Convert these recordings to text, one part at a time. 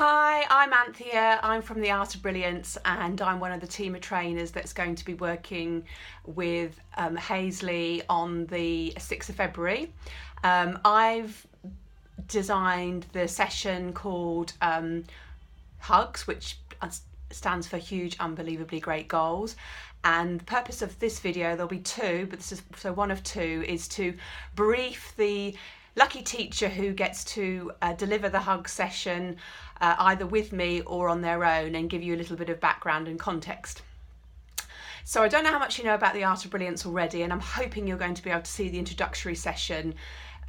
Hi, I'm Anthea. I'm from the Art of Brilliance and I'm one of the team of trainers that's going to be working with Hazeley on the 6th of February. I've designed the session called Hugs, which stands for Huge Unbelievably Great Goals. And the purpose of this video, there'll be two, but this is so one of two, is to brief the lucky teacher who gets to deliver the hug session either with me or on their own, and give you a little bit of background and context. So I don't know how much you know about the Art of Brilliance already, and I'm hoping you're going to be able to see the introductory session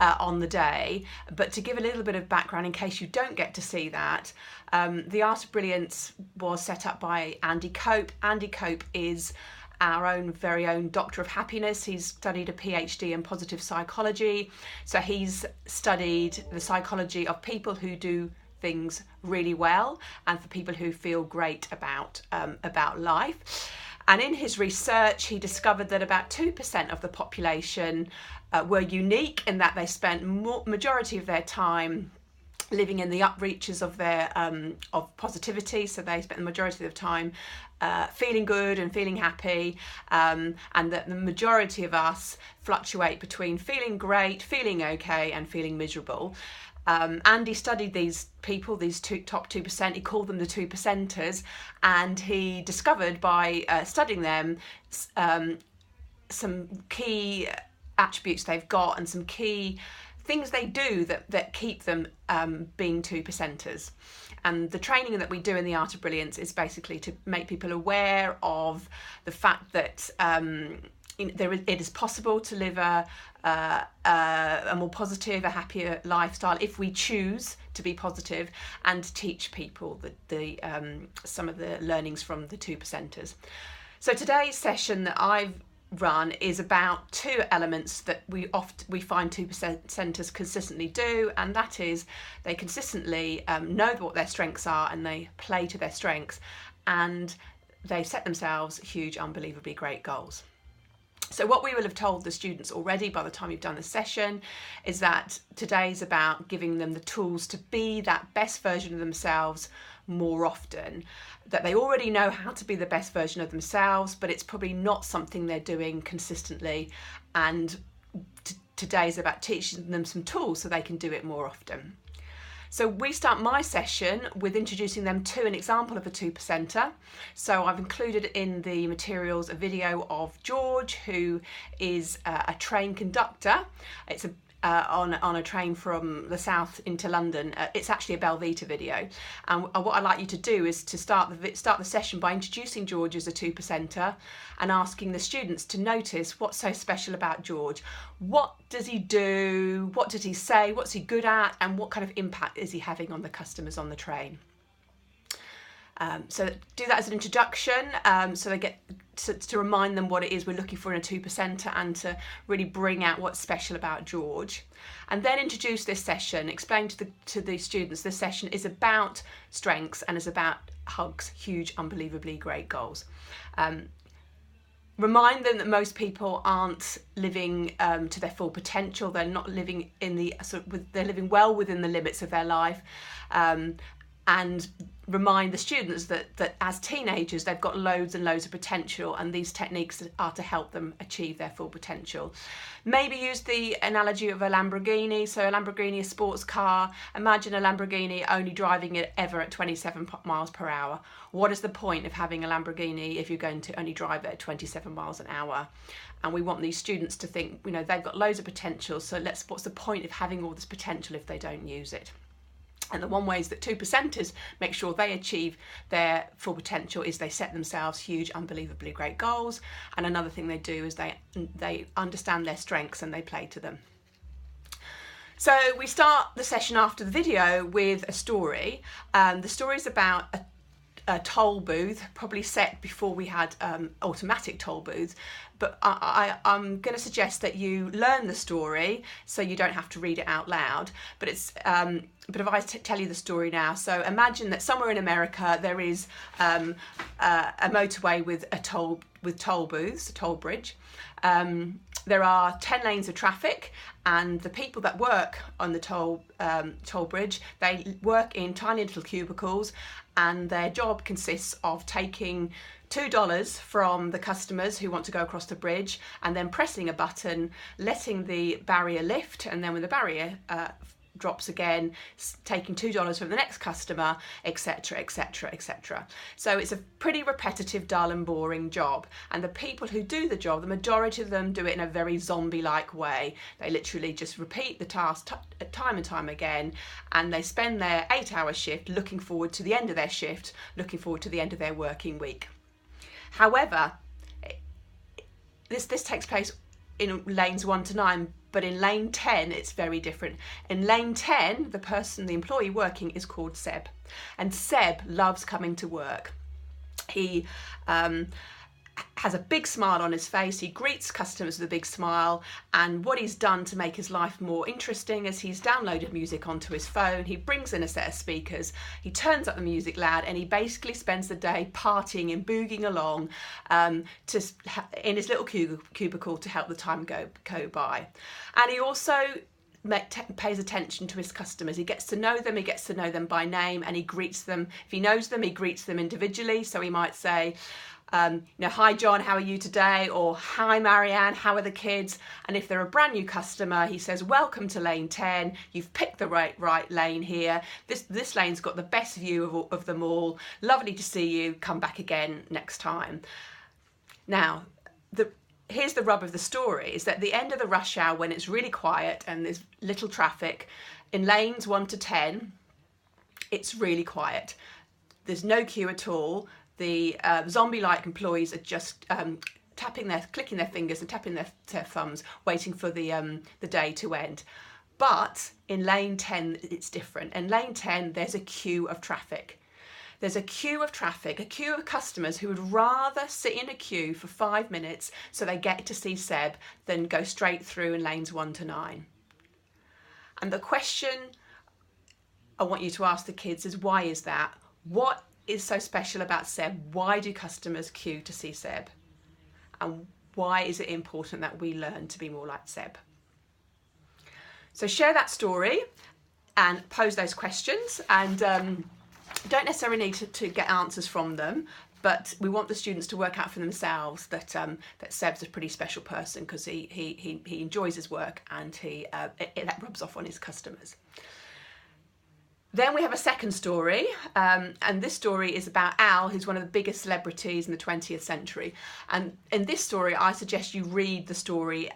on the day, but to give a little bit of background in case you don't get to see that, the Art of Brilliance was set up by Andy Cope. Andy Cope is our very own Doctor of Happiness. He's studied a PhD in positive psychology, so he's studied the psychology of people who do things really well and for people who feel great about life. And in his research, he discovered that about 2% of the population were unique in that they spent majority of their time living in the upreaches of their of positivity. So they spent the majority of the time feeling good and feeling happy, and that the majority of us fluctuate between feeling great, feeling okay, and feeling miserable. Andy studied these people, these top 2%, he called them the 2%ers, and he discovered by studying them some key attributes they've got and some key things they do that keep them being 2%ers. And the training that we do in the Art of Brilliance is basically to make people aware of the fact that it is possible to live a more positive, a happier lifestyle if we choose to be positive, and teach people some of the learnings from the 2%ers. So today's session that I've run is about two elements that we find 2%ers consistently do, and that is they consistently know what their strengths are and they play to their strengths, and they set themselves huge, unbelievably great goals. So what we will have told the students already by the time you've done the session is that today's about giving them the tools to be that best version of themselves more often, that they already know how to be the best version of themselves, but it's probably not something they're doing consistently, and today's about teaching them some tools so they can do it more often. So we start my session with introducing them to an example of a 2%er. So I've included in the materials a video of George, who is a train conductor. It's on a train from the south into London. It's actually a Belvita video, and what I'd like you to do is to start the session by introducing George as a 2%er and asking the students to notice what's so special about George. What does he do? What does he say? What's he good at? And what kind of impact is he having on the customers on the train? So do that as an introduction, so they get to remind them what it is we're looking for in a 2%er, and to really bring out what's special about George. And then introduce this session, explain to the students this session is about strengths and is about hugs, huge, unbelievably great goals. Remind them that most people aren't living to their full potential. They're not living in they're living well within the limits of their life. And remind the students that as teenagers they've got loads and loads of potential, and these techniques are to help them achieve their full potential. Maybe use the analogy of a Lamborghini. So a Lamborghini, a sports car. Imagine a Lamborghini only driving it ever at 27 miles per hour. What is the point of having a Lamborghini if you're going to only drive it at 27 miles an hour? And we want these students to think, they've got loads of potential, so what's the point of having all this potential if they don't use it? And the one ways that 2%ers make sure they achieve their full potential is they set themselves huge, unbelievably great goals. And another thing they do is they understand their strengths and they play to them. So we start the session after the video with a story. The story is about a toll booth, probably set before we had automatic toll booths, but I'm going to suggest that you learn the story so you don't have to read it out loud. But if I tell you the story now, so imagine that somewhere in America there is a motorway with toll booths, a toll bridge. There are 10 lanes of traffic, and the people that work on the toll bridge, they work in tiny little cubicles, and their job consists of taking $2 from the customers who want to go across the bridge, and then pressing a button, letting the barrier lift, and then when the barrier drops again, taking $2 from the next customer, etc, etc, etc. So it's a pretty repetitive, dull and boring job, and the people who do the job, the majority of them do it in a very zombie-like way. They literally just repeat the task time and time again, and they spend their 8-hour shift looking forward to the end of their shift, looking forward to the end of their working week. However, this takes place in lanes 1 to 9, but in lane 10 it's very different. In lane 10, the employee working is called Seb, and Seb loves coming to work. He has a big smile on his face, he greets customers with a big smile, and what he's done to make his life more interesting is he's downloaded music onto his phone, he brings in a set of speakers, he turns up the music loud, and he basically spends the day partying and boogieing along in his little cubicle to help the time go by. And he also pays attention to his customers. He gets to know them by name, and he greets them. If he knows them, he greets them individually. So he might say, hi John, how are you today? Or hi Marianne, how are the kids? And if they're a brand new customer, he says, welcome to lane 10. You've picked the right lane here. This lane's got the best view of them all. Lovely to see you. Come back again next time. Now, here's the rub of the story, is that at the end of the rush hour, when it's really quiet and there's little traffic, in lanes 1 to 10, it's really quiet. There's no queue at all. The zombie-like employees are just clicking their fingers and tapping their thumbs, waiting for the day to end. But in lane 10, it's different. In lane 10, there's a queue of traffic. There's a queue of traffic, a queue of customers who would rather sit in a queue for 5 minutes so they get to see Seb than go straight through in lanes 1 to 9. And the question I want you to ask the kids is, why is that? What is so special about Seb? Why do customers queue to see Seb? And why is it important that we learn to be more like Seb? So share that story and pose those questions, and don't necessarily need to get answers from them, but we want the students to work out for themselves that Seb's a pretty special person, because he enjoys his work, and that rubs off on his customers. Then we have a second story, and this story is about Al, who's one of the biggest celebrities in the 20th century. And in this story, I suggest you read the story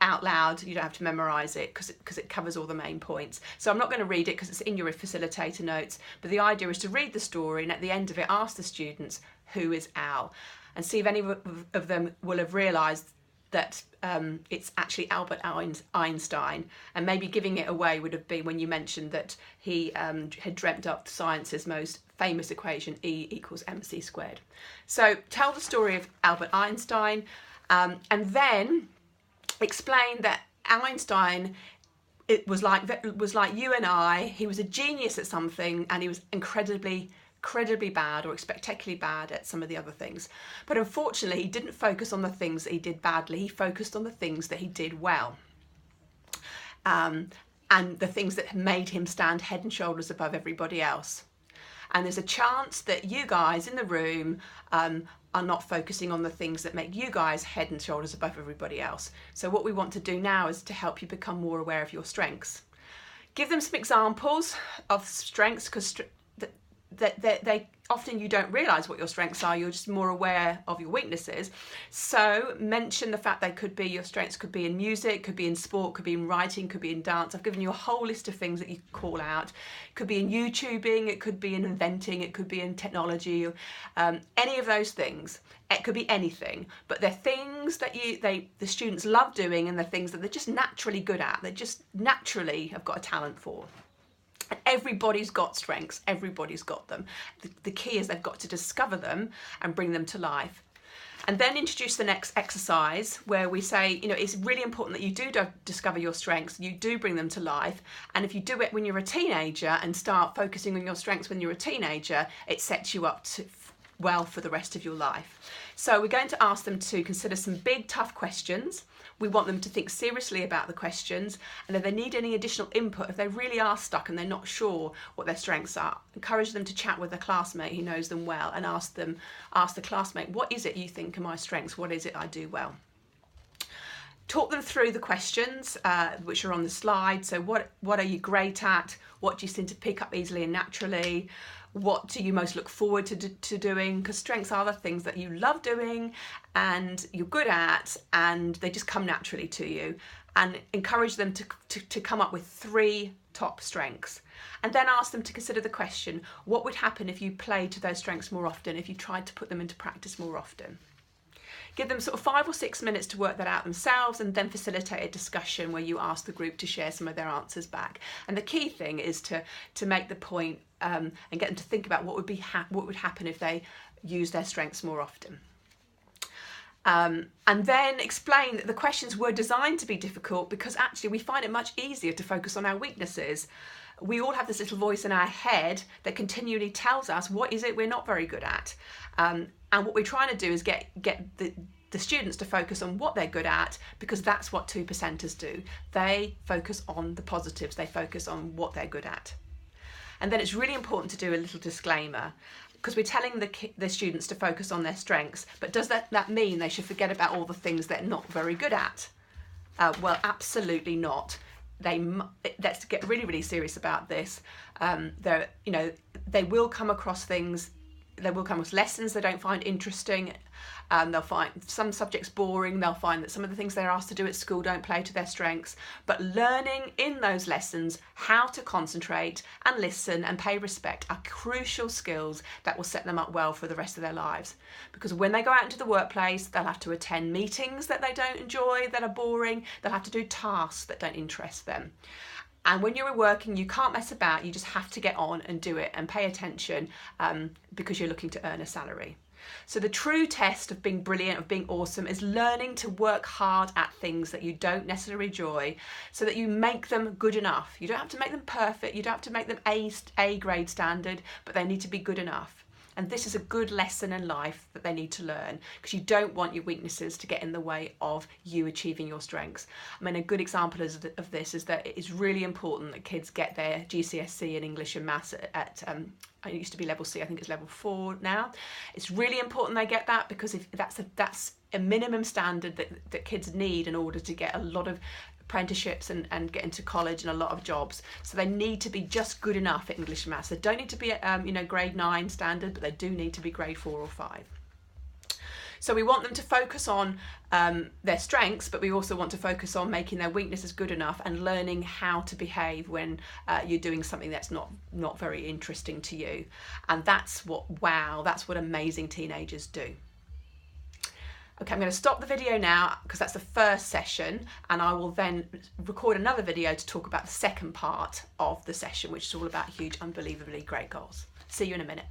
out loud. You don't have to memorise it, because it covers all the main points. So I'm not going to read it because it's in your facilitator notes, but the idea is to read the story, and at the end of it, ask the students, who is Al? And see if any of them will have realised that it's actually Albert Einstein, and maybe giving it away would have been when you mentioned that he had dreamt up science's most famous equation, E equals mc squared. So tell the story of Albert Einstein, and then explain that Einstein, it was like you and I. He was a genius at something, and he was incredibly bad or spectacularly bad at some of the other things. But unfortunately, he didn't focus on the things that he did badly. He focused on the things that he did well. And the things that made him stand head and shoulders above everybody else. And there's a chance that you guys in the room are not focusing on the things that make you guys head and shoulders above everybody else. So what we want to do now is to help you become more aware of your strengths. Give them some examples of strengths, because they often you don't realise what your strengths are, you're just more aware of your weaknesses. So mention the fact your strengths could be in music, could be in sport, could be in writing, could be in dance. I've given you a whole list of things that you call out. It could be in YouTubing, it could be in inventing, it could be in technology, any of those things. It could be anything, but they're things that the students love doing, and they're things that they're just naturally good at. They just naturally have got a talent for. And everybody's got strengths, everybody's got them. The key is they've got to discover them and bring them to life. And then introduce the next exercise, where we say, it's really important that you do discover your strengths, you do bring them to life. And if you do it when you're a teenager and start focusing on your strengths when you're a teenager, it sets you up well for the rest of your life. So we're going to ask them to consider some big, tough questions. We want them to think seriously about the questions, and if they need any additional input, if they really are stuck and they're not sure what their strengths are, encourage them to chat with a classmate who knows them well and ask the classmate, what is it you think are my strengths? What is it I do well? Talk them through the questions which are on the slide. So what are you great at? What do you seem to pick up easily and naturally? What do you most look forward to doing? Because strengths are the things that you love doing and you're good at, and they just come naturally to you. And encourage them to come up with 3 top strengths. And then ask them to consider the question, what would happen if you played to those strengths more often, if you tried to put them into practice more often? Give them sort of 5 or 6 minutes to work that out themselves, and then facilitate a discussion where you ask the group to share some of their answers back. And the key thing is to make the point and get them to think about what would happen if they use their strengths more often. And then explain that the questions were designed to be difficult because actually we find it much easier to focus on our weaknesses. We all have this little voice in our head that continually tells us what is it we're not very good at. And what we're trying to do is get the students to focus on what they're good at, because that's what 2%ers do. They focus on the positives, they focus on what they're good at. And then it's really important to do a little disclaimer, because we're telling the students to focus on their strengths, but does that mean they should forget about all the things they're not very good at? Well, absolutely not. Let's get really, really serious about this. They will come across things. They will come across lessons they don't find interesting. They'll find some subjects boring. They'll find that some of the things they're asked to do at school don't play to their strengths. But learning in those lessons how to concentrate and listen and pay respect are crucial skills that will set them up well for the rest of their lives. Because when they go out into the workplace, they'll have to attend meetings that they don't enjoy, that are boring. They'll have to do tasks that don't interest them. And when you're working, you can't mess about. You just have to get on and do it and pay attention because you're looking to earn a salary. So the true test of being brilliant, of being awesome, is learning to work hard at things that you don't necessarily enjoy so that you make them good enough. You don't have to make them perfect. You don't have to make them A grade standard, but they need to be good enough. And this is a good lesson in life that they need to learn, because you don't want your weaknesses to get in the way of you achieving your strengths. I mean, a good example of this is that it is really important that kids get their GCSE in English and Maths at it used to be level C, I think it's level 4 now. It's really important they get that, because if that's a minimum standard that kids need in order to get a lot of apprenticeships and get into college and a lot of jobs. So they need to be just good enough at English and Maths. They don't need to be at grade 9 standard, but they do need to be grade 4 or 5. So we want them to focus on their strengths, but we also want to focus on making their weaknesses good enough and learning how to behave when you're doing something that's not very interesting to you. And that's what amazing teenagers do. Okay, I'm going to stop the video now because that's the first session, and I will then record another video to talk about the second part of the session, which is all about huge, unbelievably great goals. See you in a minute.